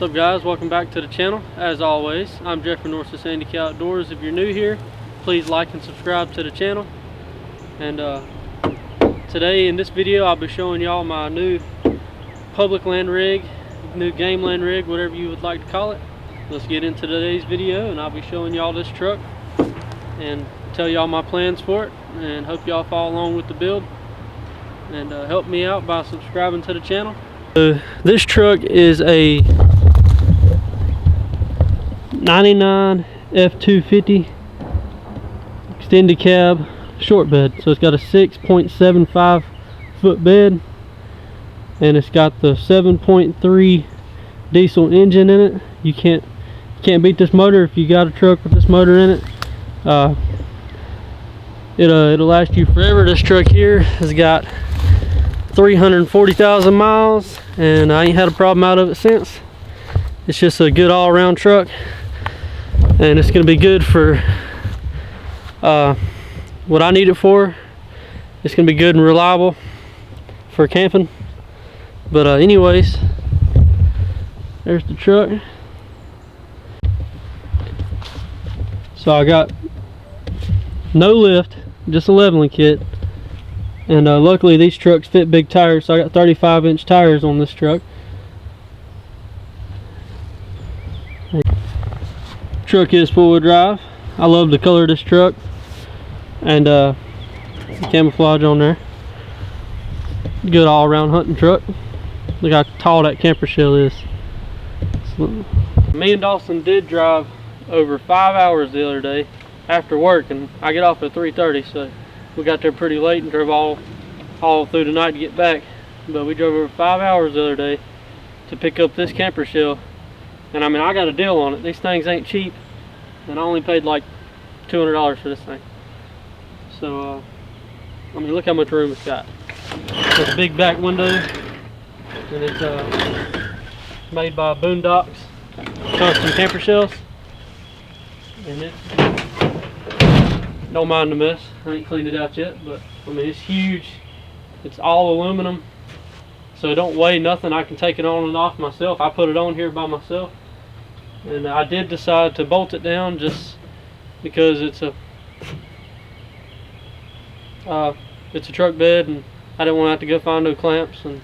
up, guys? Welcome back to the channel. As always, I'm Jeffrey North of Sandy Key Outdoors. If you're new here, please like and subscribe to the channel. And today in this video I'll be showing y'all my new public land rig, new game land rig, whatever you would like to call it. Let's get into today's video and I'll be showing y'all this truck and tell y'all my plans for it, and hope y'all follow along with the build and help me out by subscribing to the channel. This truck is a 99 F250 extended cab short bed. So it's got a 6.75 foot bed, and it's got the 7.3 diesel engine in it. You can't beat this motor if you got a truck with this motor in it. It'll last you forever. This truck here has got 340,000 miles and I ain't had a problem out of it since. It's just a good all-around truck, and it's gonna be good for what I need it for. It's gonna be good and reliable for camping. But anyways, there's the truck. So I got no lift, just a leveling kit. And luckily these trucks fit big tires, so I got 35-inch tires on this truck. Truck is four-wheel drive. I love the color of this truck, and the camouflage on there. Good all-around hunting truck. Look how tall that camper shell is. Me and Dawson did drive over 5 hours the other day after work, and I get off at 3:30, so we got there pretty late and drove all through the night to get back. But we drove over 5 hours the other day to pick up this camper shell. And I mean, I got a deal on it. These things ain't cheap, and I only paid like $200 for this thing. So I mean, look how much room it's got. It's a big back window, and it's made by Boondocks Custom Camper Shells, and it's, don't mind the mess. I ain't cleaned it out yet, but I mean, it's huge. It's all aluminum, so it don't weigh nothing. I can take it on and off myself. I put it on here by myself, and I did decide to bolt it down just because it's a truck bed, and I didn't want to have to go find no clamps, and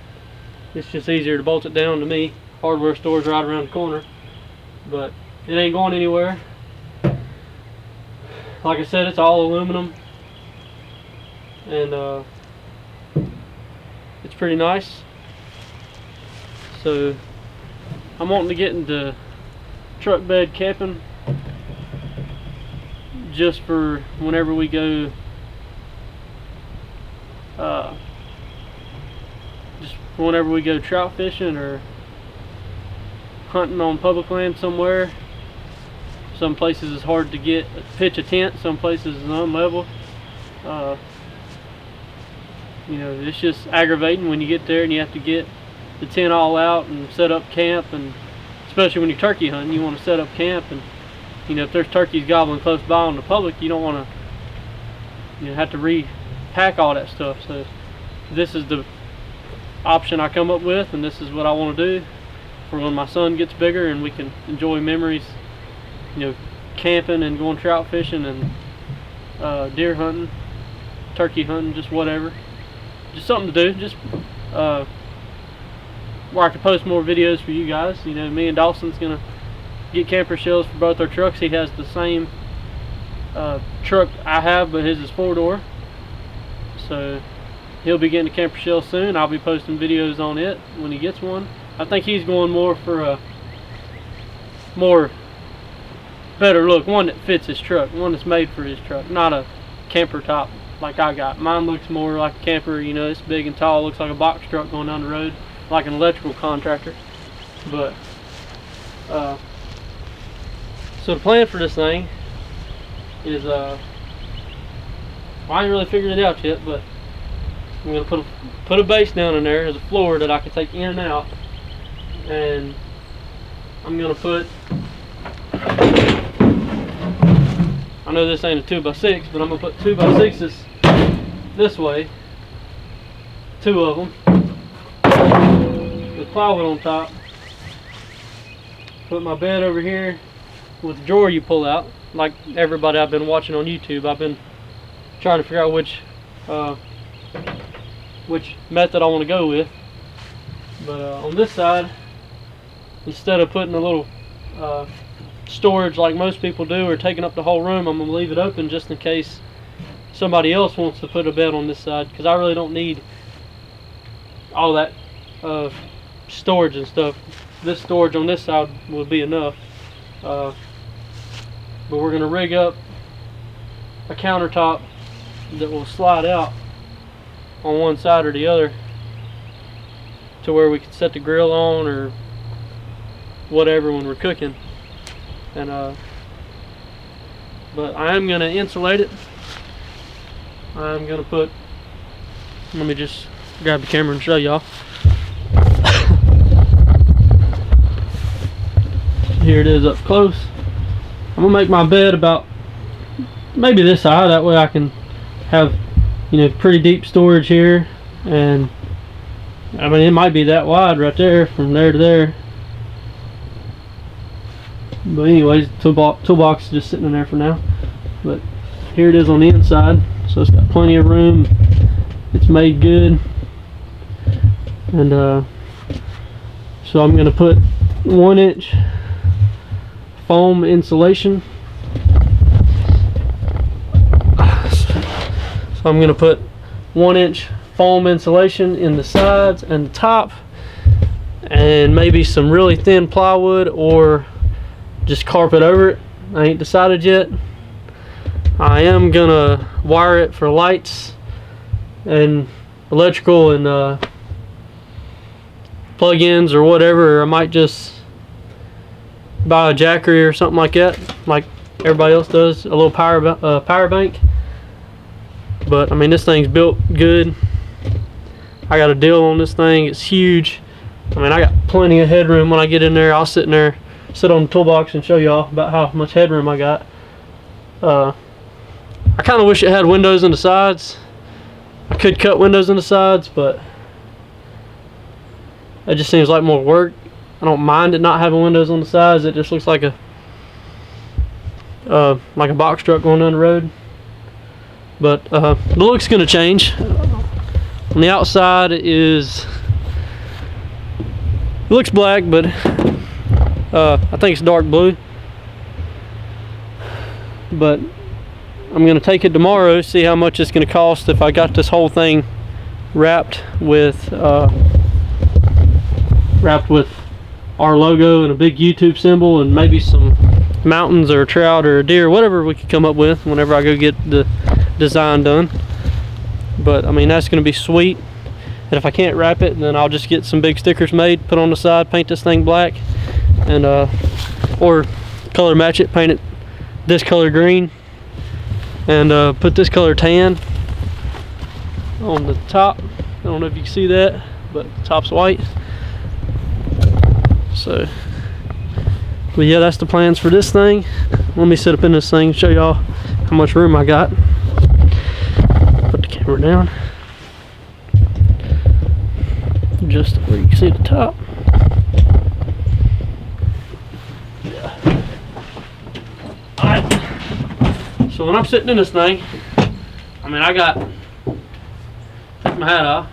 it's just easier to bolt it down to me. Hardware store's right around the corner, but it ain't going anywhere. Like I said, it's all aluminum, and it's pretty nice. So I'm wanting to get into truck bed camping just for whenever we go trout fishing or hunting on public land somewhere. Some places it's hard to pitch a tent, some places it's unlevel. You know, it's just aggravating when you get there and you have to get the tent all out and set up camp, and especially when you're turkey hunting, you want to set up camp, and you know, if there's turkeys gobbling close by on the public, you don't want to have to repack all that stuff. So this is the option I come up with, and this is what I want to do for when my son gets bigger and we can enjoy memories, you know, camping and going trout fishing and deer hunting, turkey hunting, just whatever. Just something to do, just where I can post more videos for you guys. You know, me and Dawson's gonna get camper shells for both our trucks. He has the same truck I have, but his is 4-door. So he'll be getting a camper shell soon. I'll be posting videos on it when he gets one. I think he's going more for a better look, one that fits his truck, one that's made for his truck, not a camper top like I got. Mine looks more like a camper, you know, it's big and tall, looks like a box truck going down the road, like an electrical contractor. But so the plan for this thing is I ain't really figured it out yet, but I'm gonna put a base down in there as a floor that I can take in and out, and I'm gonna put, I know this ain't a 2x6, but I'm gonna put 2x6s this way, 2 of them, with plywood on top, put my bed over here with the drawer you pull out. Like everybody I've been watching on YouTube, I've been trying to figure out which method I want to go with. But on this side, instead of putting a little storage like most people do or taking up the whole room, I'm going to leave it open just in case somebody else wants to put a bed on this side, because I really don't need all that storage and stuff. This storage on this side will be enough. But we're going to rig up a countertop that will slide out on one side or the other to where we can set the grill on or whatever when we're cooking. And but I am going to insulate it. I'm going to put, let me just grab the camera and show y'all. Here it is up close. I'm gonna make my bed about maybe this high, that way I can have, you know, pretty deep storage here. And I mean, it might be that wide right there from there to there, but anyways, toolbox is just sitting in there for now. But here it is on the inside, so it's got plenty of room. It's made good. And so I'm gonna put 1-inch foam insulation. So I'm gonna put 1-inch foam insulation in the sides and the top, and maybe some really thin plywood or just carpet over it. I ain't decided yet. I am gonna wire it for lights and electrical and plug-ins or whatever, or I might just buy a jackery or something like that, like everybody else does, a little power bank. But I mean, this thing's built good. I got a deal on this thing. It's huge. I mean, I got plenty of headroom when I get in there. I'll sit on the toolbox and show y'all about how much headroom I got. I kind of wish it had windows in the sides. I could cut windows in the sides, but it just seems like more work. I don't mind it not having windows on the sides. It just looks like a box truck going down the road. But the look's gonna change. On the outside it looks black, but I think it's dark blue. But I'm gonna take it tomorrow, see how much it's gonna cost if I got this whole thing wrapped with our logo and a big YouTube symbol and maybe some mountains or a trout or a deer, whatever we could come up with whenever I go get the design done. But I mean, that's going to be sweet. And if I can't wrap it, then I'll just get some big stickers made, put on the side, paint this thing black, and or color match it, paint it this color green, and put this color tan on the top. I don't know if you can see that, but the top's white. So, but yeah, that's the plans for this thing. Let me sit up in this thing and show y'all how much room I got. Put the camera down just where you can see the top. Yeah. Alright, so when I'm sitting in this thing, I mean, I got, take my hat off,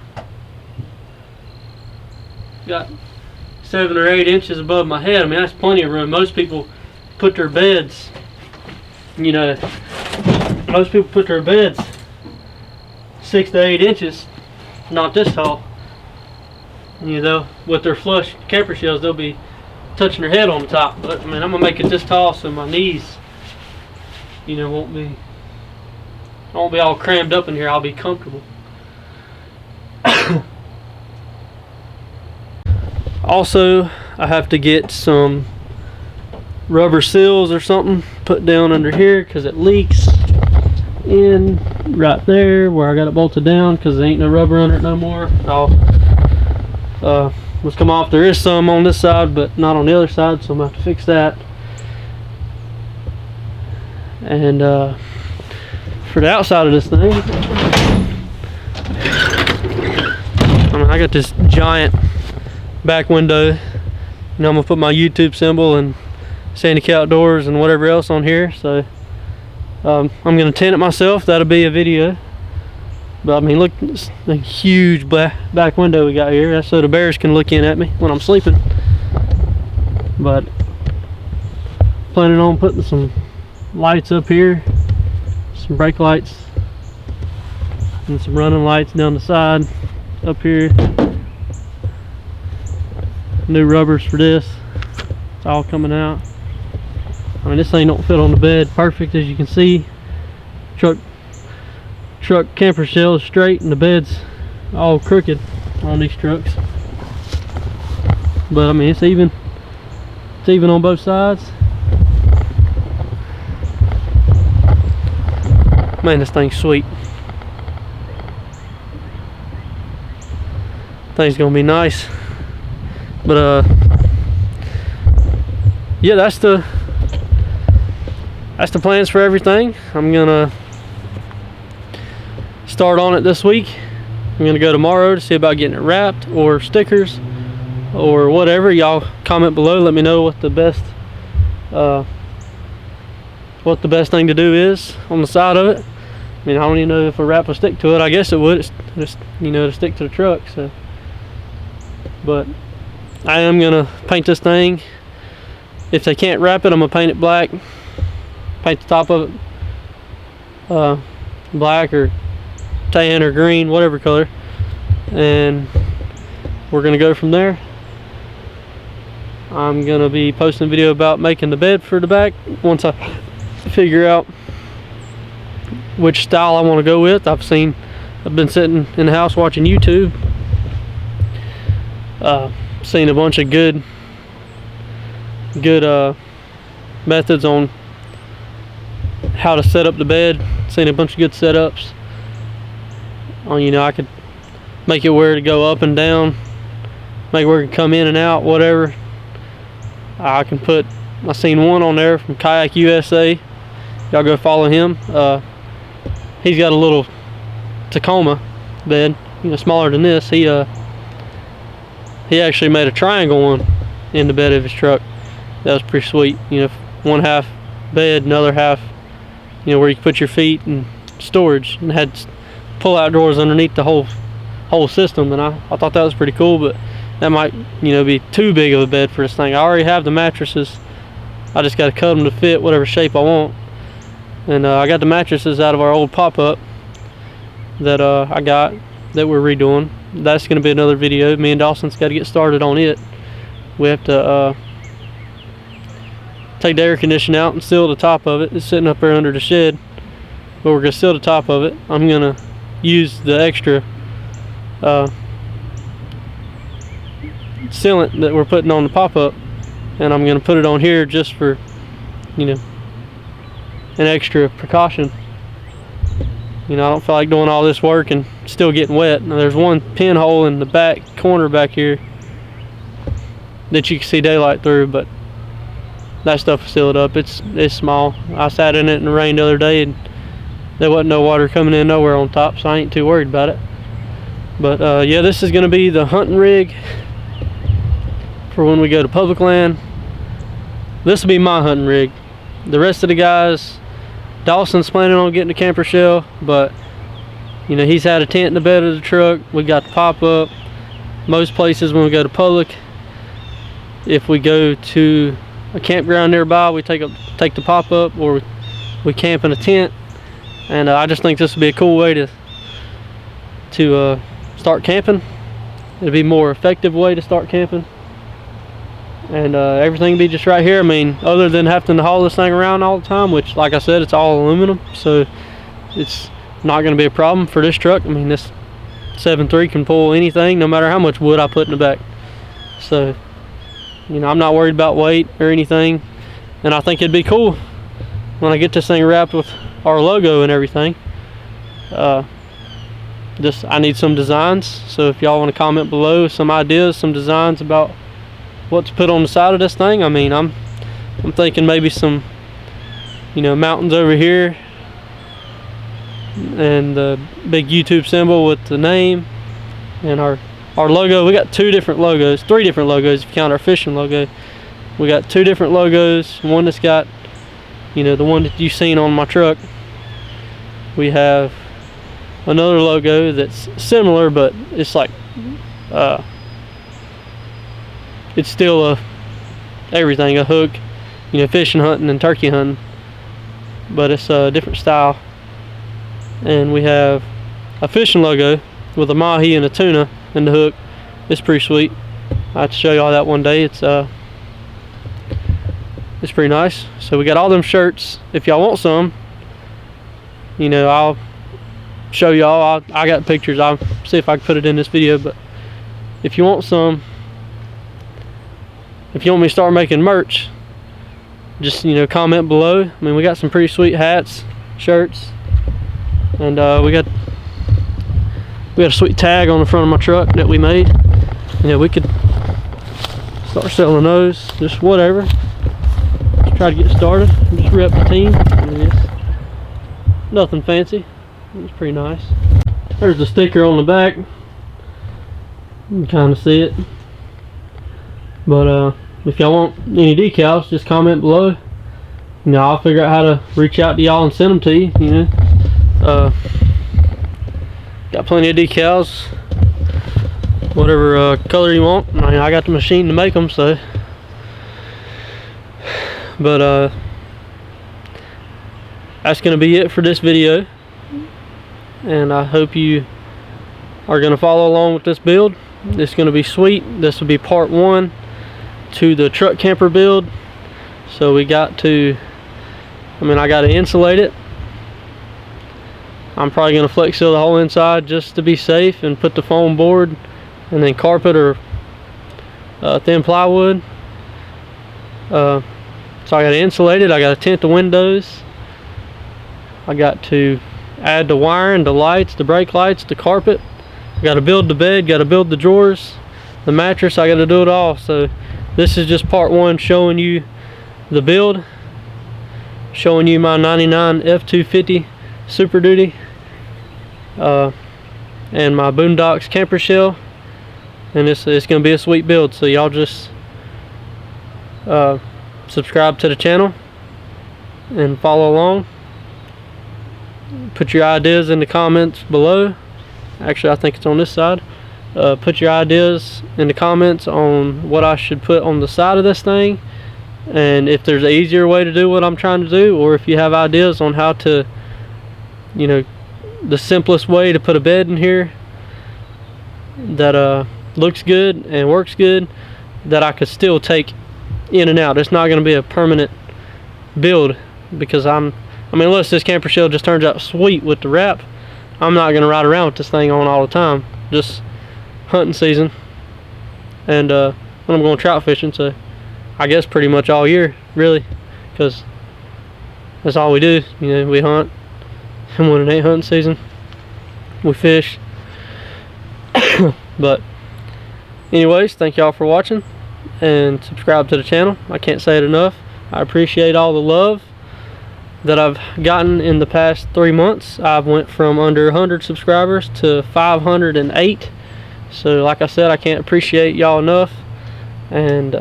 got 7 or 8 inches above my head. I mean, that's plenty of room. Most people put their beds, you know, 6 to 8 inches, not this tall. You know, with their flush camper shells, they'll be touching their head on the top. But I mean, I'm gonna make it this tall so my knees, you know, won't be all crammed up in here. I'll be comfortable. Also, I have to get some rubber seals or something put down under here because it leaks in right there where I got it bolted down, because there ain't no rubber under it no more. Let's come off. There is some on this side, but not on the other side, so I'm gonna have to fix that. And for the outside of this thing, I mean, I got this giant back window You know, I'm gonna put my YouTube symbol and Sandy K Outdoors and whatever else on here. So I'm gonna tent it myself. That'll be a video. But I mean, look, this huge back window we got here. That's so the bears can look in at me when I'm sleeping. But planning on putting some lights up here, some brake lights, and some running lights down the side up here. New rubbers for this. It's all coming out. I mean, this thing don't fit on the bed perfect, as you can see. Truck camper shell is straight and the bed's all crooked on these trucks. But I mean, it's even on both sides. Man, this thing's sweet. Thing's gonna be nice. But yeah, that's the plans for everything. I'm gonna start on it this week. I'm gonna go tomorrow to see about getting it wrapped or stickers or whatever. Y'all comment below, let me know what the best thing to do is on the side of it. I mean, I don't even know if a wrap will stick to it. I guess it would. It's just, you know, to stick to the truck. So, but I am gonna paint this thing. If they can't wrap it, I'm gonna paint it black. Paint the top of it black or tan or green, whatever color, and we're gonna go from there. I'm gonna be posting a video about making the bed for the back once I figure out which style I want to go with. I've been sitting in the house watching YouTube, seen a bunch of good methods on how to set up the bed. Seen a bunch of good setups on, you know, I could make it where to go up and down, make it where it can come in and out, whatever. I seen one on there from Kayak USA. Y'all go follow him. He's got a little Tacoma bed, you know, smaller than this. He actually made a triangle one in the bed of his truck. That was pretty sweet. You know, one half bed, another half, you know, where you can put your feet and storage, and had pull-out drawers underneath the whole system. And I thought that was pretty cool, but that might, you know, be too big of a bed for this thing. I already have the mattresses. I just got to cut them to fit whatever shape I want. And I got the mattresses out of our old pop-up that I got that we're redoing. That's going to be another video. Me and Dawson's got to get started on it. We have to take the air conditioning out and seal the top of it. It's sitting up there under the shed, but we're going to seal the top of it. I'm going to use the extra sealant that we're putting on the pop-up, and I'm going to put it on here just for, you know, an extra precaution. You know, I don't feel like doing all this work and still getting wet. Now, there's one pinhole in the back corner back here that you can see daylight through, but that stuff is sealed up. It's small. I sat in it in the rain the other day and there wasn't no water coming in nowhere on top, so I ain't too worried about it. But yeah, this is going to be the hunting rig for when we go to public land. This will be my hunting rig. The rest of the guys, Dawson's planning on getting a camper shell, but you know, he's had a tent in the bed of the truck. We got the pop-up. Most places when we go to public, if we go to a campground nearby, we take the pop-up, or we camp in a tent. And I just think this would be a cool way to start camping. It'd be a more effective way to start camping, and everything would be just right here. I mean, other than having to haul this thing around all the time, which, like I said, it's all aluminum, so it's not going to be a problem for this truck. I mean, this 7.3 can pull anything, no matter how much wood I put in the back. So, you know, I'm not worried about weight or anything, and I think it'd be cool when I get this thing wrapped with our logo and everything. I need some designs, so if y'all want to comment below some ideas, some designs about what to put on the side of this thing. I mean, I'm thinking maybe some, you know, mountains over here, and the big YouTube symbol with the name, and our our logo, we got three different logos if you count our fishing logo. We got two different logos, one that's got, you know, the one that you've seen on my truck. We have another logo that's similar, but it's like it's still everything, a hook, you know, fishing, hunting, and turkey hunting, but it's a different style. And we have a fishing logo with a mahi and a tuna in the hook. It's pretty sweet. I have to show y'all that one day. It's pretty nice. So we got all them shirts. If y'all want some, you know, I'll show y'all. I got pictures. I'll see if I can put it in this video. But if you want some, if you want me to start making merch, just, you know, comment below. I mean, we got some pretty sweet hats, shirts, and we got a sweet tag on the front of my truck that we made. You know, we could start selling those, just whatever. Just try to get started. Just rep the team. I mean, it's nothing fancy. It's pretty nice. There's the sticker on the back. You can kind of see it. But if y'all want any decals, just comment below. You know, I'll figure out how to reach out to y'all and send them to you. You know, got plenty of decals, whatever color you want. I mean, I got the machine to make them, so. But that's gonna be it for this video, and I hope you are gonna follow along with this build. It's gonna be sweet. This will be part 1 to the truck camper build. So we got to, I mean, I got to insulate it. I'm probably gonna flex seal the whole inside just to be safe, and put the foam board and then carpet or thin plywood. So I got to insulate it. I got to tint the windows. I got to add the wiring, the lights, the brake lights, the carpet. I got to build the bed, got to build the drawers, the mattress. I got to do it all. So this is just part 1, showing you the build, showing you my 99 F250 Super Duty, and my Boondocks camper shell. And it's gonna be a sweet build. So y'all just subscribe to the channel and follow along. Put your ideas in the comments below. Actually, I think it's on this side. Put your ideas in the comments on what I should put on the side of this thing, and if there's an easier way to do what I'm trying to do, or if you have ideas on how to, you know, the simplest way to put a bed in here that looks good and works good, that I could still take in and out. It's not going to be a permanent build, because I mean, unless this camper shell just turns out sweet with the wrap, I'm not going to ride around with this thing on all the time. Just hunting season, and when I'm going trout fishing, so I guess pretty much all year, really, because that's all we do. You know, we hunt, and when it ain't hunting season, we fish. But anyways, thank y'all for watching, and subscribe to the channel. I can't say it enough. I appreciate all the love that I've gotten in the past 3 months. I've went from under 100 subscribers to 508. So like I said, I can't appreciate y'all enough. And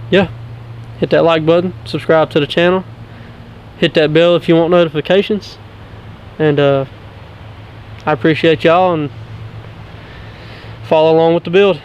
yeah, hit that like button, subscribe to the channel, hit that bell if you want notifications, and I appreciate y'all, and follow along with the build.